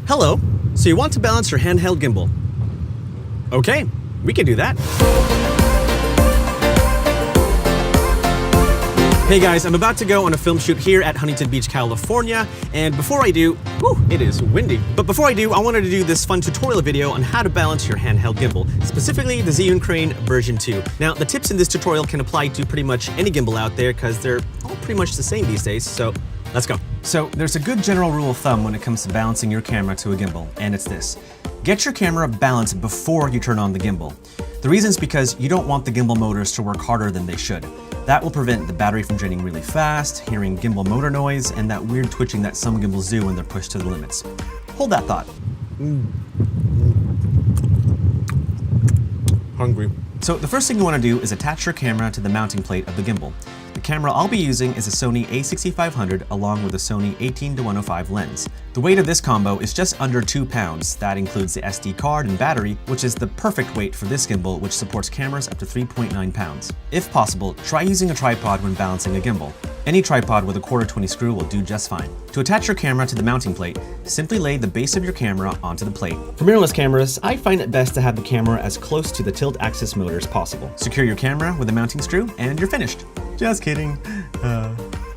Hello, so you want to balance your handheld gimbal? Okay, we can do that. Hey guys, I'm about to go on a film shoot here at Huntington Beach, California, and before I do, it is windy. But before I do, I wanted to do this fun tutorial video on how to balance your handheld gimbal, specifically the Zhiyun-Crane version 2. Now, the tips in this tutorial can apply to pretty much any gimbal out there because they're all pretty much the same these days, so let's go. So there's a good general rule of thumb when it comes to balancing your camera to a gimbal, and it's this. Get your camera balanced before you turn on the gimbal. The reason is because you don't want the gimbal motors to work harder than they should. That will prevent the battery from draining really fast, hearing gimbal motor noise, and that weird twitching that some gimbals do when they're pushed to the limits. Hold that thought. Hungry. So the first thing you want to do is attach your camera to the mounting plate of the gimbal. The camera I'll be using is a Sony a6500 along with a Sony 18-105 lens. The weight of this combo is just under 2 pounds. That includes the SD card and battery, which is the perfect weight for this gimbal, which supports cameras up to 3.9 pounds. If possible, try using a tripod when balancing a gimbal. Any tripod with a 1/4 20 screw will do just fine. To attach your camera to the mounting plate, simply lay the base of your camera onto the plate. For mirrorless cameras, I find it best to have the camera as close to the tilt axis motor as possible. Secure your camera with a mounting screw and you're finished. Just kidding.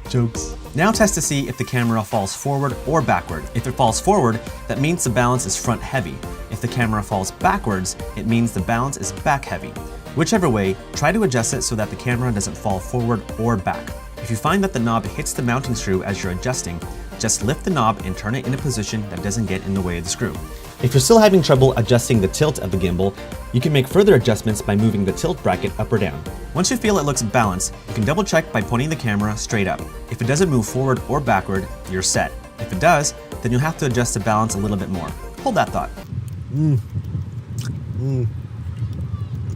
Jokes. Now test to see if the camera falls forward or backward. If it falls forward, that means the balance is front heavy. If the camera falls backwards, it means the balance is back heavy. Whichever way, try to adjust it so that the camera doesn't fall forward or back. If you find that the knob hits the mounting screw as you're adjusting, just lift the knob and turn it in a position that doesn't get in the way of the screw. If you're still having trouble adjusting the tilt of the gimbal, you can make further adjustments by moving the tilt bracket up or down. Once you feel it looks balanced, you can double check by pointing the camera straight up. If it doesn't move forward or backward, you're set. If it does, then you'll have to adjust the balance a little bit more. Hold that thought.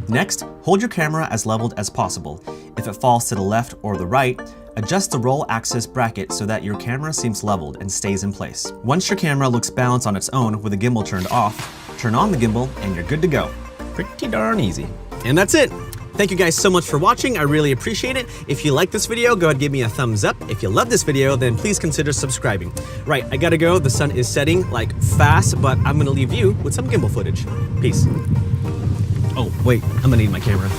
Next, hold your camera as leveled as possible. If it falls to the left or the right, adjust the roll axis bracket so that your camera seems leveled and stays in place. Once your camera looks balanced on its own with the gimbal turned off, turn on the gimbal and you're good to go. Pretty darn easy. And that's it. Thank you guys so much for watching. I really appreciate it. If you like this video, go ahead and give me a thumbs up. If you love this video, then please consider subscribing. Right, I gotta go. The sun is setting like fast, but I'm gonna leave you with some gimbal footage. Peace. Oh, wait, I'm gonna need my camera.